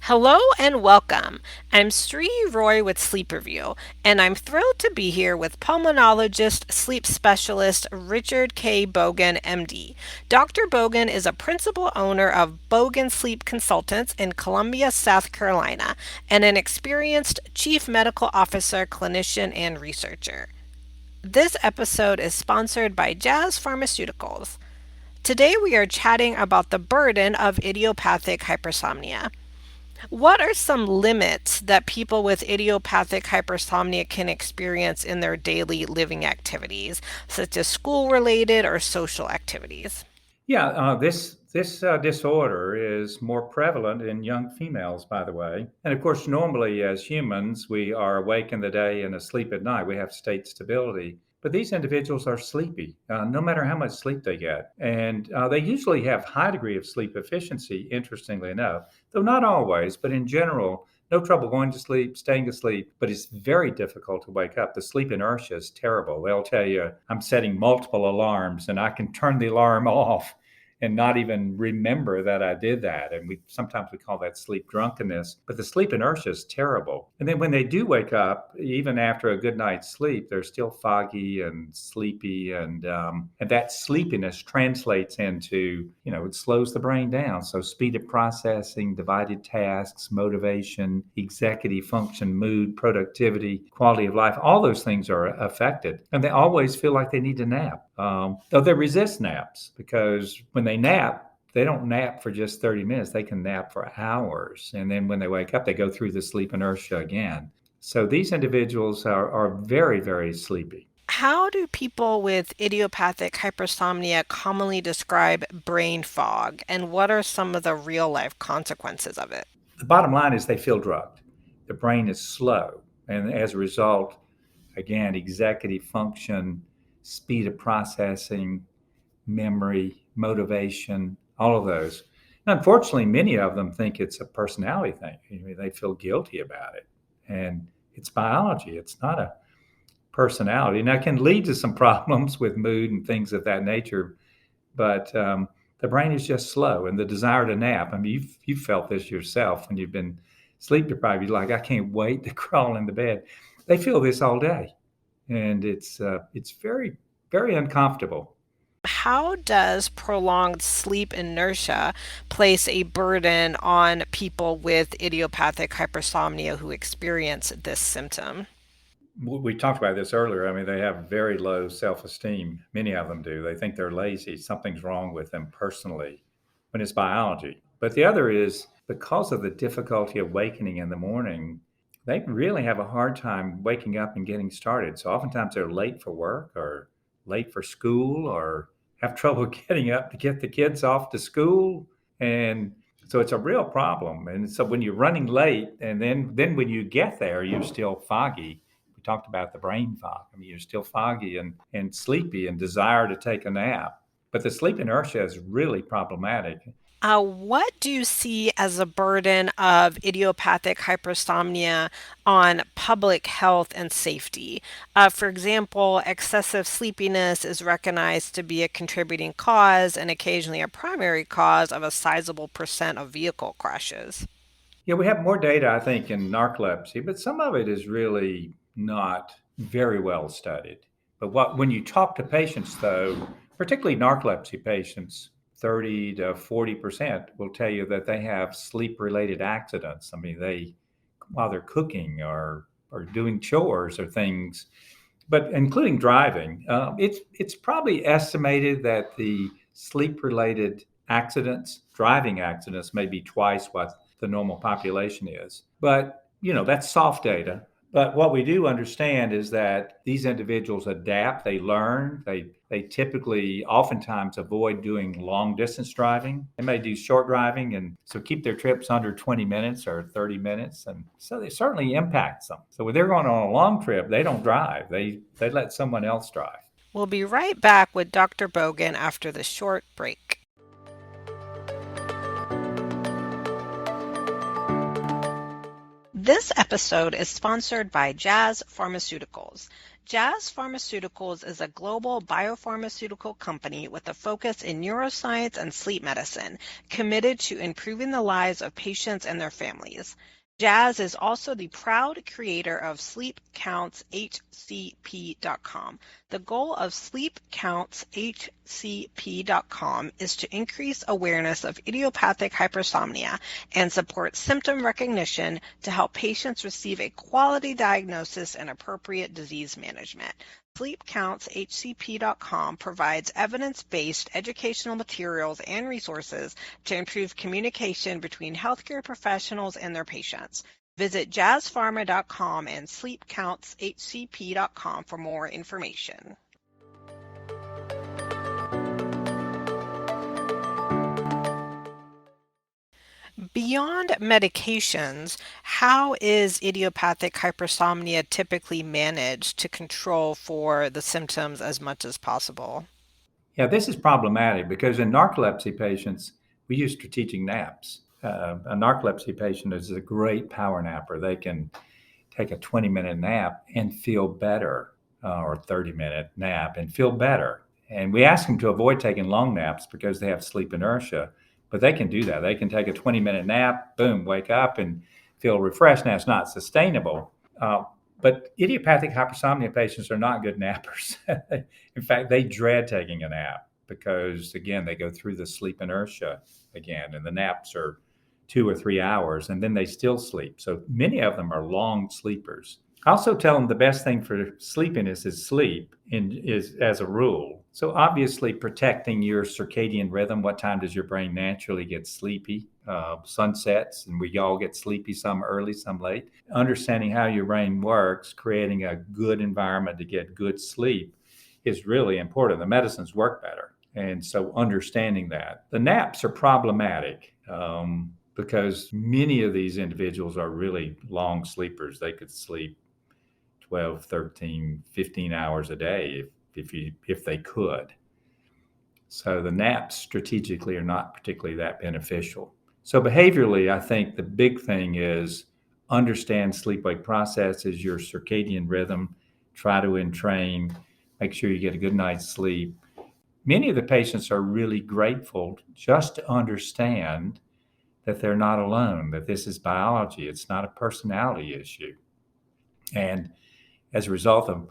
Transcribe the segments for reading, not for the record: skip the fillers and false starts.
Hello and welcome. I'm Sri Roy with Sleep Review, and I'm thrilled to be here with pulmonologist, sleep specialist Richard K. Bogan, MD. Dr. Bogan is a principal owner of Bogan Sleep Consultants in Columbia, South Carolina, and an experienced chief medical officer, clinician, and researcher. This episode is sponsored by Jazz Pharmaceuticals. Today we are chatting about the burden of idiopathic hypersomnia. What are some limits that people with idiopathic hypersomnia can experience in their daily living activities, such as school related or social activities? Yeah, this disorder is more prevalent in young females, by the way. And of course, normally as humans, we are awake in the day and asleep at night. We have state stability. But these individuals are sleepy, no matter how much sleep they get. And they usually have high degree of sleep efficiency, interestingly enough, though not always, but in general, no trouble going to sleep, staying asleep, but it's very difficult to wake up. The sleep inertia is terrible. They'll tell you, I'm setting multiple alarms and I can turn the alarm off and not even remember that I did that. And we sometimes we call that sleep drunkenness, but the sleep inertia is terrible. And then when they do wake up, even after a good night's sleep, they're still foggy and sleepy, and that sleepiness translates into it slows the brain down. So speed of processing, divided tasks, motivation, executive function, mood, productivity, quality of life, all those things are affected, and they always feel like they need to nap. Though they resist naps because when they nap, they don't nap for just 30 minutes. They can nap for hours. And then when they wake up, they go through the sleep inertia again. So these individuals are very, very sleepy. How do people with idiopathic hypersomnia commonly describe brain fog, and what are some of the real life consequences of it? The bottom line is they feel drugged. The brain is slow. And as a result, again, executive function, speed of processing, memory, motivation, all of those. And unfortunately, many of them think it's a personality thing. They feel guilty about it. And it's biology, it's not a personality. Now, it can lead to some problems with mood and things of that nature, but the brain is just slow. And the desire to nap, I mean, you've felt this yourself when you've been sleep deprived. You're like, I can't wait to crawl into bed. They feel this all day. And it's very, very uncomfortable. How does prolonged sleep inertia place a burden on people with idiopathic hypersomnia who experience this symptom? We talked about this earlier. I mean, they have very low self esteem. Many of them do. They think they're lazy. Something's wrong with them personally when it's biology. But the other is because of the difficulty of wakening in the morning, they really have a hard time waking up and getting started. So oftentimes they're late for work or late for school or have trouble getting up to get the kids off to school. And so it's a real problem. And so when you're running late and then when you get there, you're still foggy. We talked about the brain fog. I mean, you're still foggy and sleepy and desire to take a nap. But the sleep inertia is really problematic. What do you see as a burden of idiopathic hypersomnia on public health and safety? For example, excessive sleepiness is recognized to be a contributing cause and occasionally a primary cause of a sizable percent of vehicle crashes. Yeah, we have more data, I think, in narcolepsy, but some of it is really not very well studied. But when you talk to patients, though, particularly narcolepsy patients, 30 to 40% will tell you that they have sleep-related accidents. I mean, while they're cooking or doing chores or things, but including driving, it's probably estimated that the sleep-related accidents, driving accidents, may be twice what the normal population is. But that's soft data. But what we do understand is that these individuals adapt, they learn, they typically oftentimes avoid doing long distance driving. They may do short driving and so keep their trips under 20 minutes or 30 minutes. And so it certainly impacts them. So when they're going on a long trip, they don't drive. They let someone else drive. We'll be right back with Dr. Bogan after the short break. This episode is sponsored by Jazz Pharmaceuticals. Jazz Pharmaceuticals is a global biopharmaceutical company with a focus in neuroscience and sleep medicine, committed to improving the lives of patients and their families. Jazz is also the proud creator of SleepCountsHCP.com. The goal of SleepCountsHCP.com is to increase awareness of idiopathic hypersomnia and support symptom recognition to help patients receive a quality diagnosis and appropriate disease management. SleepCountsHCP.com provides evidence-based educational materials and resources to improve communication between healthcare professionals and their patients. Visit jazzpharma.com and sleepcountsHCP.com for more information. Beyond medications, how is idiopathic hypersomnia typically managed to control for the symptoms as much as possible? Yeah, this is problematic because in narcolepsy patients, we use strategic naps. A narcolepsy patient is a great power napper. They can take a 20-minute nap and feel better, or 30-minute nap and feel better. And we ask them to avoid taking long naps because they have sleep inertia, but they can do that. They can take a 20-minute nap, boom, wake up and feel refreshed. Now, it's not sustainable, but idiopathic hypersomnia patients are not good nappers. In fact, they dread taking a nap because, again, they go through the sleep inertia again, and the naps are 2 or 3 hours, and then they still sleep. So many of them are long sleepers. I also tell them the best thing for sleepiness is sleep, as a rule. So obviously protecting your circadian rhythm. What time does your brain naturally get sleepy? Sunsets, and we all get sleepy, some early, some late. Understanding how your brain works, creating a good environment to get good sleep is really important. The medicines work better. And so understanding that. The naps are problematic. Because many of these individuals are really long sleepers. They could sleep 12, 13, 15 hours a day if they could. So the naps strategically are not particularly that beneficial. So behaviorally, I think the big thing is understand sleep-wake processes, your circadian rhythm, try to entrain, make sure you get a good night's sleep. Many of the patients are really grateful just to understand that they're not alone, that this is biology. It's not a personality issue. And as a result of,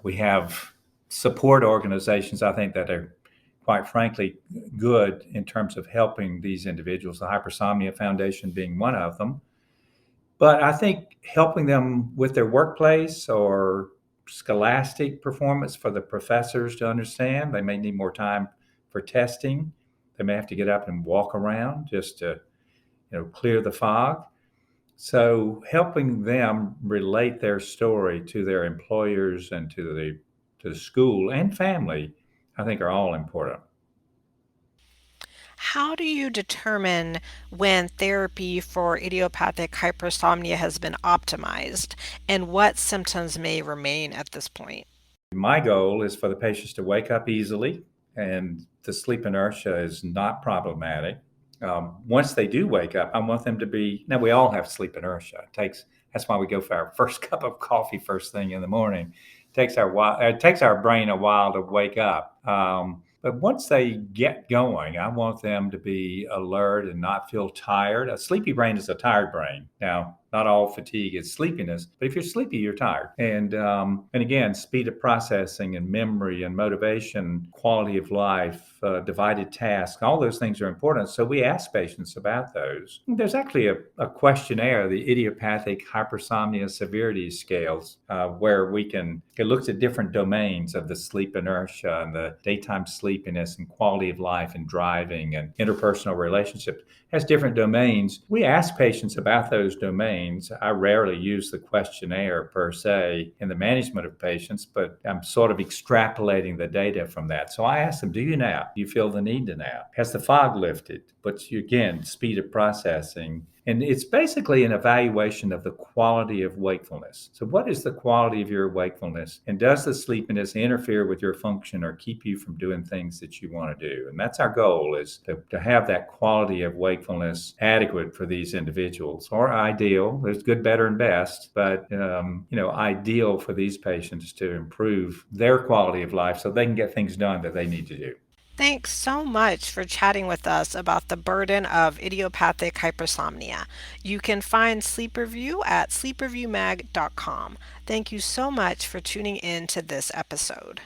we have support organizations, I think, that are quite frankly good in terms of helping these individuals, the Hypersomnia Foundation being one of them. But I think helping them with their workplace or scholastic performance for the professors to understand, they may need more time for testing. They may have to get up and walk around just to clear the fog. So helping them relate their story to their employers and to the school and family, I think, are all important. How do you determine when therapy for idiopathic hypersomnia has been optimized and what symptoms may remain at this point? My goal is for the patients to wake up easily, and the sleep inertia is not problematic. Once they do wake up, I want them to be. Now, we all have sleep inertia. That's why we go for our first cup of coffee first thing in the morning. It takes our brain a while to wake up. But once they get going, I want them to be alert and not feel tired. A sleepy brain is a tired brain. Now, not all fatigue is sleepiness, but if you're sleepy, you're tired. And again, speed of processing and memory and motivation, quality of life, divided tasks, all those things are important. So we ask patients about those. There's actually a questionnaire, the Idiopathic Hypersomnia Severity Scales, where it looks at different domains of the sleep inertia and the daytime sleepiness and quality of life and driving and interpersonal relationships. It has different domains. We ask patients about those domains. I rarely use the questionnaire per se in the management of patients, but I'm sort of extrapolating the data from that. So I ask them, do you nap? Do you feel the need to nap? Has the fog lifted? But again, speed of processing And it's basically an evaluation of the quality of wakefulness. So, what is the quality of your wakefulness? And does the sleepiness interfere with your function or keep you from doing things that you want to do? And that's our goal, is to have that quality of wakefulness adequate for these individuals, or ideal. There's good, better, and best, but ideal for these patients to improve their quality of life so they can get things done that they need to do. Thanks so much for chatting with us about the burden of idiopathic hypersomnia. You can find Sleep Review at sleepreviewmag.com. Thank you so much for tuning in to this episode.